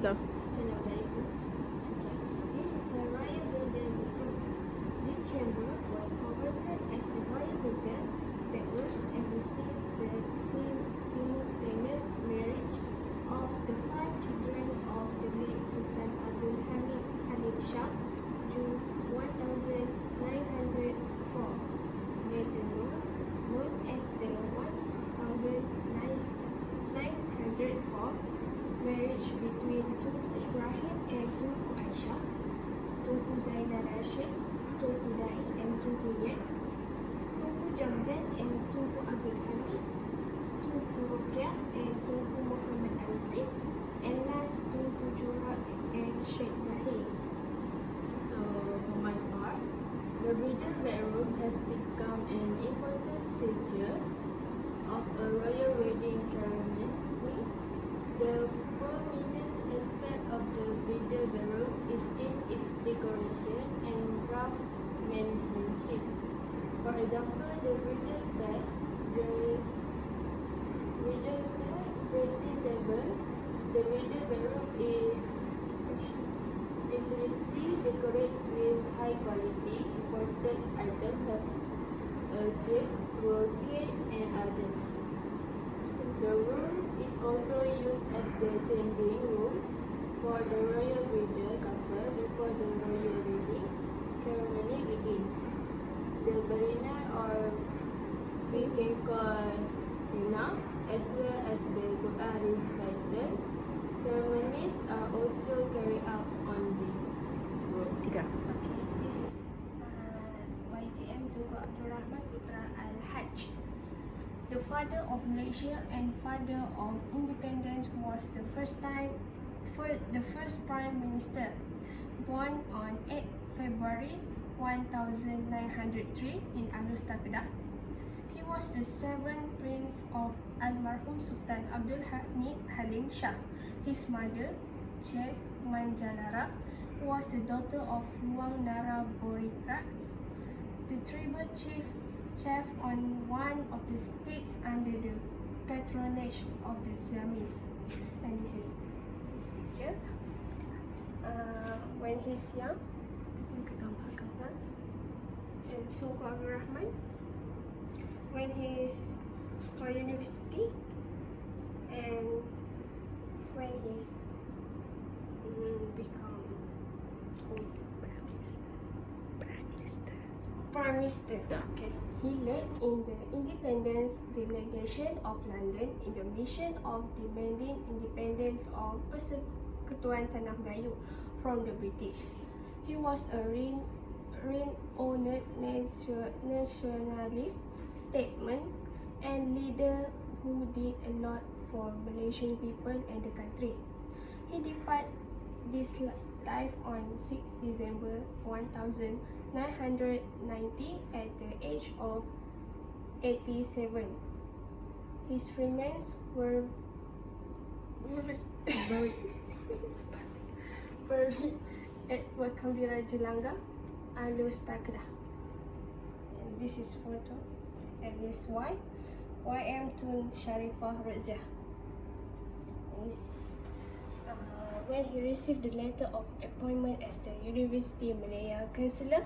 Betul. Assalamualaikum. This is a royal building. This chamber was converted as the royal building that was ever since the simultaneous marriage of the 5 children of the late Sultan Abdul Hamid Halim Shah, June 1904, later known as the 1904 marriage between Tunku Ibrahim and Tunku Aisyah, Tunku Zainal Rashid, Tunku Dai and Tunku Nyet, Tunku Jamjan and Tunku Abdul Hamid, Tunku Ruqyah and Tunku Muhammad Alfi, and last Tunku Jura and Sheikh Zahid. So, for my part, the bridal bedroom has become an important feature of a royal wedding ceremony. The prominent aspect of the bridal bedroom is in its decoration and craftsmanship. For example, the bridal bed, dressing table, the bridal bedroom is richly decorated with high quality imported items such as silk, brocade, and others. The room is also used as the changing room for the royal bridal couple before the royal wedding ceremony begins. The barina, or we can call Rina, as well as the Quran recital ceremonies are also carried out on this room. 3. Okay, this is YTM Tunku Abdul Rahman Putra Al-Hajj. The father of Malaysia and father of independence was the first Prime Minister, born on 8 February 1903 in Alor, Kedah. He was the 7th Prince of Almarhum Sultan Abdul Hamid Halim Shah. His mother, Che Manjalara, was the daughter of Luang Nara Borikrats, the tribal chief on one of the states under the patronage of the Siamese. And this is his picture. When he's young, and Tunku Abdul Rahman when he is for university, and when he's become Prime Minister. Okay. He led in the independence delegation of London in the mission of demanding independence of Persekutuan Tanah Melayu from the British. He was a renowned nationalist statesman and leader who did a lot for Malaysian people and the country. He departed this life on 6 December 1990 at the age of 87. His remains were buried at Makam Raja Langgar, Alor, Kedah. And this is photo and his wife, YM Tun Sharifah Razia. When he received the letter of appointment as the University Malaya Chancellor,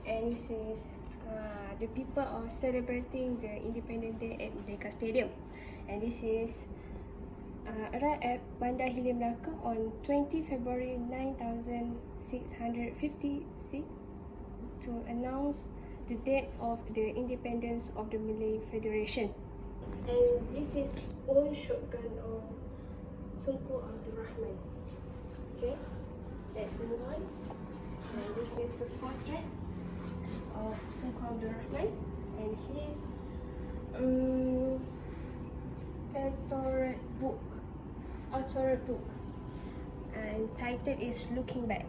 and this is the people are celebrating the Independence Day at Merdeka Stadium, and this is arrived at Bandar Hilir Melaka on 20 February 9656 to announce the date of the independence of the Malay Federation. And this is own shotgun of Tunku Abdul Rahman. Okay, let's move on. And this is a portrait of Tunku Abdul Rahman, and his authorate book, and title is Looking Back.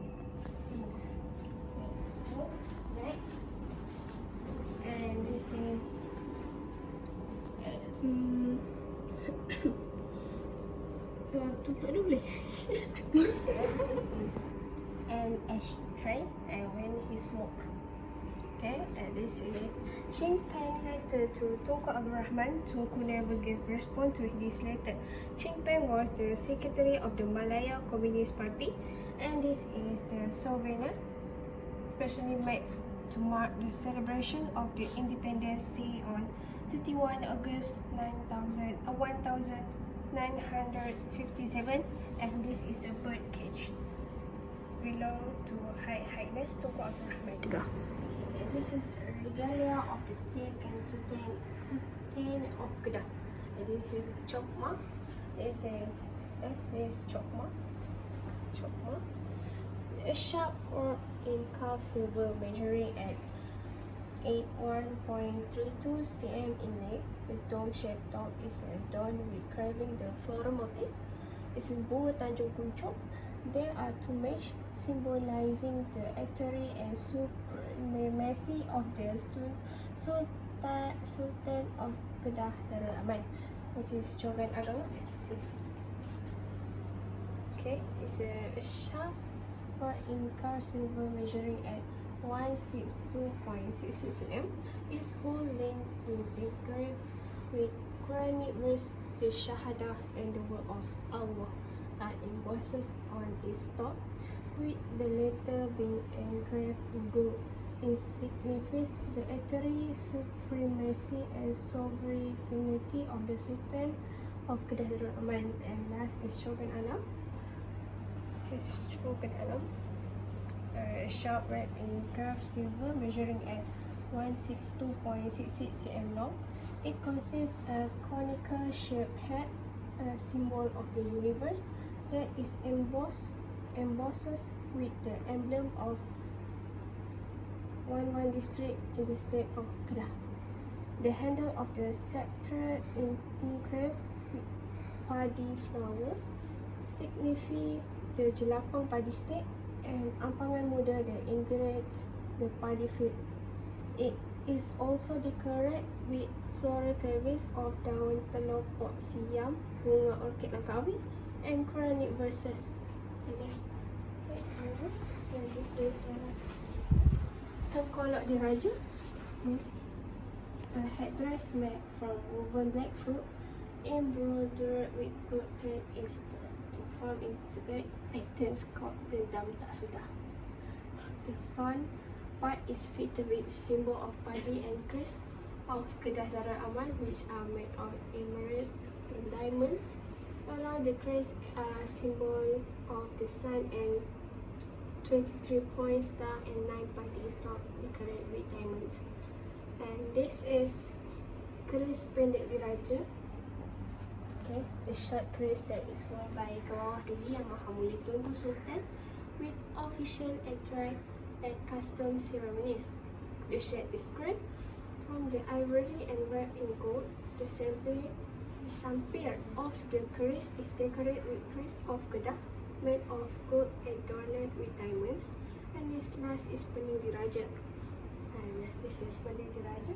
So next, and this is tutup dulu boleh. This is an ashtray and when he smoke. Okay, and this is Chin Pen letter to Tunku Abdul Rahman. Tunku never gave response to this letter. Chin Pen was the secretary of the Malaya Communist Party, and this is the souvenir specially made to mark the celebration of the Independence Day on 31 August 1957, and this is a bird cage. Belong to High Highness Tunku Abdul Rahman. Okay, this is regalia of the state and Sultan of Kedah. And this is chokma. This is chokma. A sharp or in carved silver measuring at 81.32 cm in length. The dome-shaped top is adorned with carving the floral motif. It's with bunga Tanjung Kuncup. There are two mesh symbolizing the authority and supremacy of the Sultan of Kedah Darul Aman, which is Cogan Agama. Okay, it's a sharp or in carved silver measuring at 162.66 cm. Its whole length is engraved with Quranic verse, the Shahadah, and the word of Allah are embossed on its top, with the letter being engraved in gold. It signifies the authority, supremacy, and sovereignty of the Sultan of Kedah Darul Aman. And last is Shogun Alam. This is Shogun Alam. A sharp red in carved silver measuring at 162.66 cm long. It consists a conical shaped head, a symbol of the universe, that is embossed with the emblem of one district in the state of Kedah. The handle of the scepter engraved with padi flower signify the Jelapang Padi State, and Ampangan Muda that integrates the padi field. It is also decorated with floral carvings of daun telopok siam, bunga orchid langkawi, and Quranic verses. And this is Tengkolok Diraja, a headdress made from woven black cloth embroidered with gold thread is to form integrate patterns called the Dam Tak Sudah. The front part is fitted with symbol of padi and crest of Kedah Darul Aman, which are made of emerald and diamonds. Around the crest are symbol of the sun and 23-point star and 9 padi stalk decorated with diamonds. And this is keris pendek diraja. Okay, the short keris that is worn by Kawawah Duli Yang Maha Mulia Tunku Sultan with official attire and custom ceremonies. The shirt is scraped from the ivory and wrapped in gold. The sampir of the keris is decorated with keris of Kedah made of gold adorned with diamonds. And this last is Pening Diraja. And this is Pening Diraja.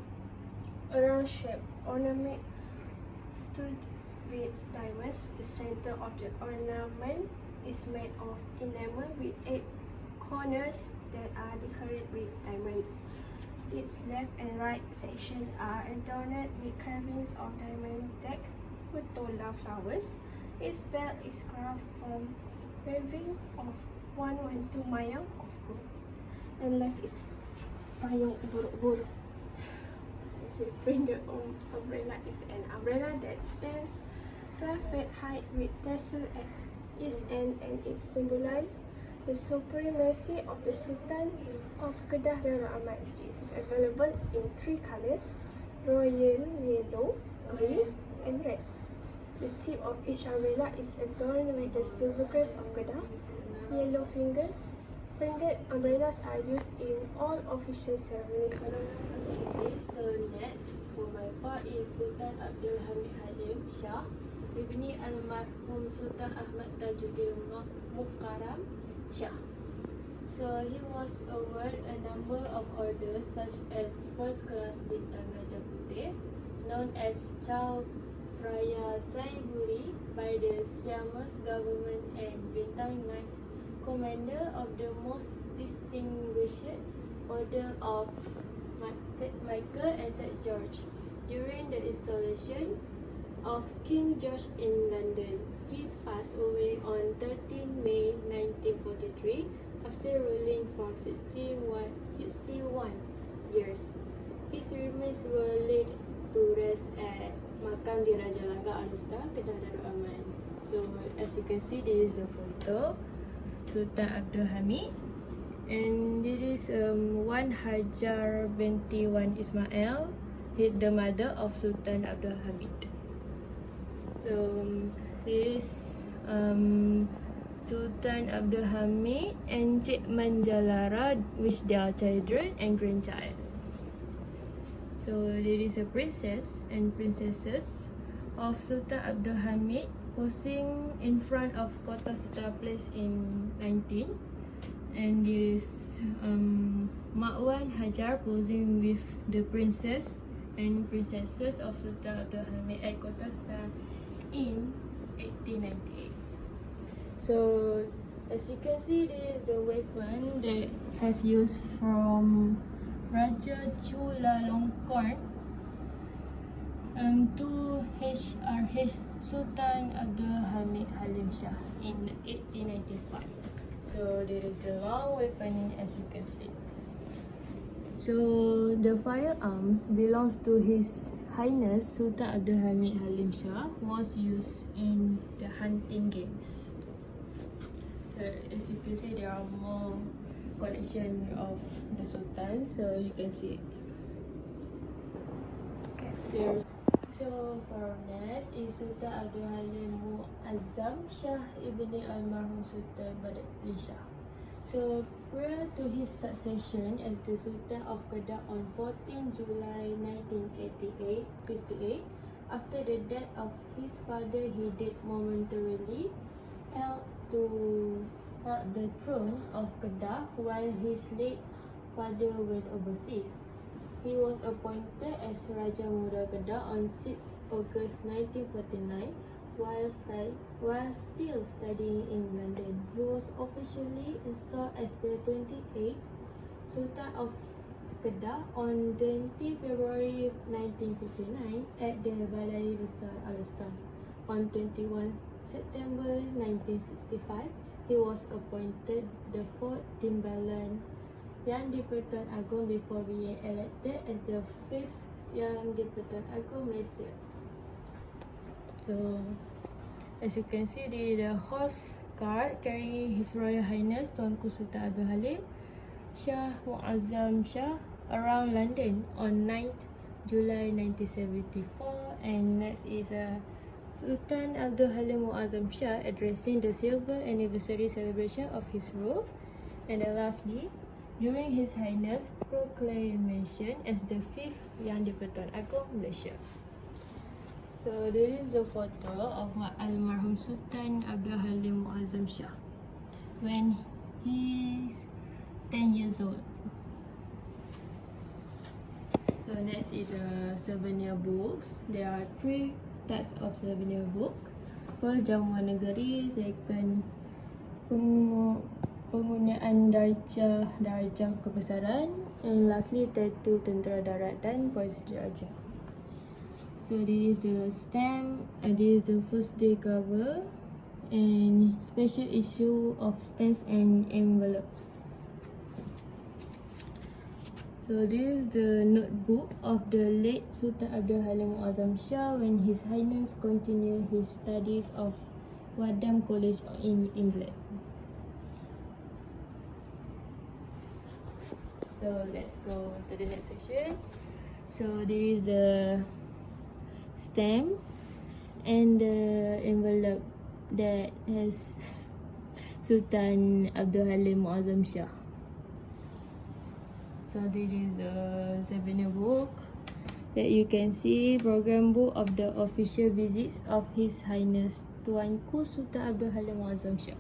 A round shape ornament stood with diamonds. The center of the ornament is made of enamel with 8 corners that are decorated with diamonds. Its left and right section are adorned with carvings of diamond decked petola flowers. Its belt is carved from carving of 112 mayang of gold. And last is Payung Buruk-Buruk. Finger umbrella is an umbrella that stands 12 feet high with tassel at its end, and it symbolizes the supremacy of the Sultan of Kedah Darul Aman. It is available in 3 colors: royal, yellow, green, and red. The tip of each umbrella is adorned with the silver crest of Kedah. Yellow fingered umbrellas are used in all official ceremonies. Okay, so next for my part is Sultan Abdul Hamid Halim Shah, Ibni Almarhum Sultan Ahmad Tajuddin Mukarram Shah. So he was awarded a number of orders such as First Class Bintang Gajah Putih, known as Chow Praya Saiburi by the Siamese government, and Bintang Knight, Commander of the Most Distinguished Order of St. Michael and St. George during the installation of King George in London. He passed away on 13 May 1943 after ruling for 61 years. His remains were laid to rest at Makam di Raja Langgar Alustar, Kedah Darul Aman. So as you can see, this is a photo Sultan Abdul Hamid, and this is Wan Hajar binti Wan Ismail, the mother of Sultan Abdul Hamid. So this is Sultan Abdul Hamid and Cik Manjalara, which they are children and grandchild. So there is a princess and princesses of Sultan Abdul Hamid posing in front of Kota Setar Place in 19, and there is Mak Wan Hajar posing with the princess and princesses of Sultan Abdul Hamid at Kota Setar in 1898. So as you can see, this is the weapon that have used from Raja Chulalongkorn to HRH Sultan Abdul Hamid Halim Shah in 1895. So there is a long weapon, as you can see. So the firearms belongs to His Highness Sultan Abdul Hamid Halim Shah, was used in the hunting games. As you can see, there are more collection of the Sultan, so you can see it. Okay. So for next is Sultan Abdul Halim Muazzam Shah Ibni Almarhum Sultan Badri Shah. So prior to his succession as the Sultan of Kedah on 14 July 1958, after the death of his father, he did momentarily held the throne of Kedah while his late father went overseas. He was appointed as Raja Muda Kedah on 6 August 1949 while still studying in London. He was officially installed as the 28th Sultan of Kedah on 20 February 1959 at the Balai Besar Alustar. On 21 September 1965, he was appointed the 4th Timbalan Yang di-Pertuan Agong before being elected as the 5th Yang di-Pertuan Agong Malaysia. So, as you can see, the horse cart carrying His Royal Highness Tuanku Sultan Abdul Halim Shah Muazzam Shah around London on 9th July 1974, and next is Sultan Abdul Halim Muazzam Shah addressing the silver anniversary celebration of his rule, and then lastly, during His Highness proclamation as the 5th Yang di-Pertuan Agong Malaysia. So this is a photo of Almarhum Sultan Abdul Halim Muazzam Shah when he's 10 years old. So next is souvenir books. There are 3 types of souvenir book. First, Jamuan Negeri. Second, penggunaan darjah kebesaran. And lastly, tattoo tentera darat dan puisi diraja. So this is the stamp, this is the first day cover, and special issue of stamps and envelopes. So this is the notebook of the late Sultan Abdul Halim Muazzam Shah when His Highness continued his studies of Wadham College in England. So let's go to the next section. So this is the stamp and the envelope that has Sultan Abdul Halim Muazzam Shah. So this is a souvenir book that you can see, program book of the official visits of His Highness Tuanku Sultan Abdul Halim Muazzam Shah.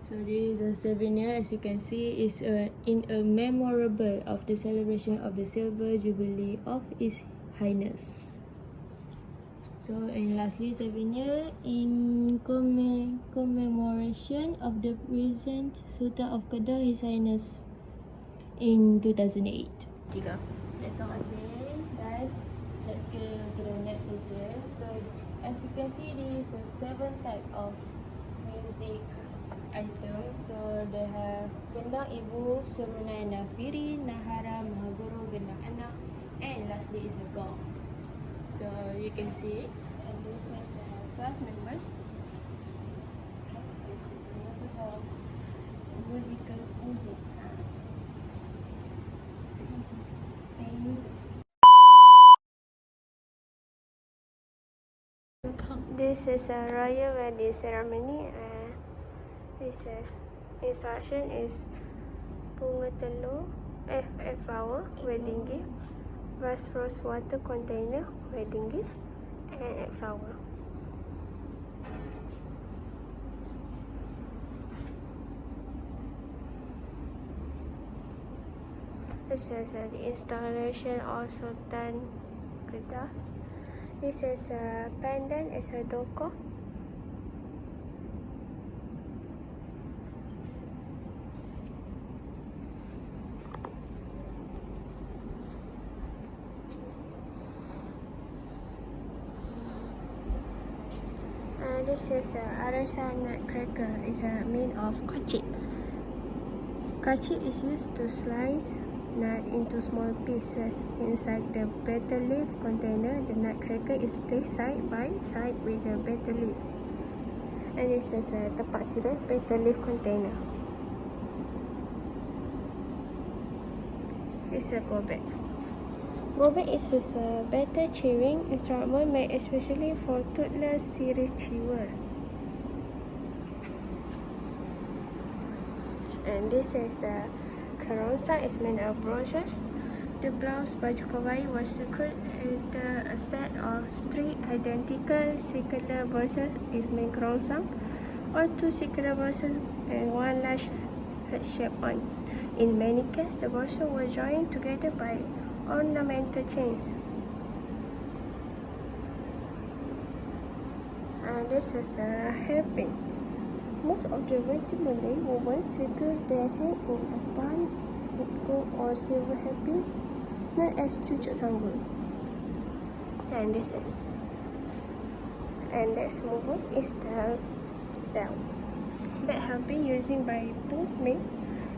So this is the souvenir, as you can see, is in a memorable of the celebration of the silver jubilee of His Highness. So and lastly, souvenir in commemoration of the present Sultan of Kedah, His Highness, in 2008. 3. That's all, okay, guys. Let's go to the next section. So, as you can see, this is 7 type of music items. So, they have gendang ibu, serunai nafiri, nahara, mahaguru, gendang anak, and lastly is a gong. So, you can see it. And this has 12 members. It's the members of musical music. Music. This is a royal wedding ceremony. This instruction is bunga telur, flower, wedding gift, vase rose water container, wedding gift, and flower. This is the installation of Sultan Kedah. This is a pendant, it's a doko. This is a Arasan nutcracker. It's made of kacit. Kacit is used to slice nut into small pieces. Inside the betel leaf container, the nutcracker is placed side by side with the betel leaf. And this is a tepak sirih betel leaf container. This is a gobek. Gobek is a better chewing instrument made especially for toothless sirih chewer. And this is a kerongsang. It's made of brooches. The blouse baju kawaii was secured into a set of 3 identical circular brooches is made kerongsang, or 2 circular brooches and 1 large heart shape on. In many cases, the brooches were joined together by ornamental chains. And this is a hairpin. Most of the wealthy Malay women secure their hair in a bun with gold or silver hairpins known as cucuk sanggul. And this is. And next move is the belt. Belt have been used by both men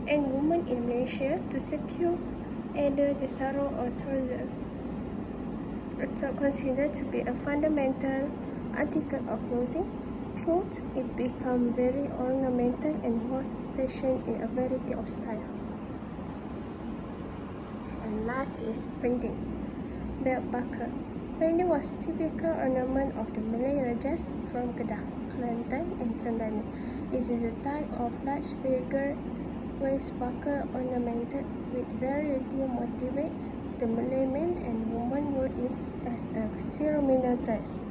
and women in Malaysia to secure either the sarong or trouser. It's considered to be a fundamental article of clothing. It become very ornamental and was fashioned in a variety of style. And last is printing. Belt buckle. Printing was typical ornament of the Malay Rajas from Kedah, Kelantan, and Terengganu. It is a type of large figure waist buckle ornamented with variety motifs. The Malay men and women wore it as a ceremonial dress.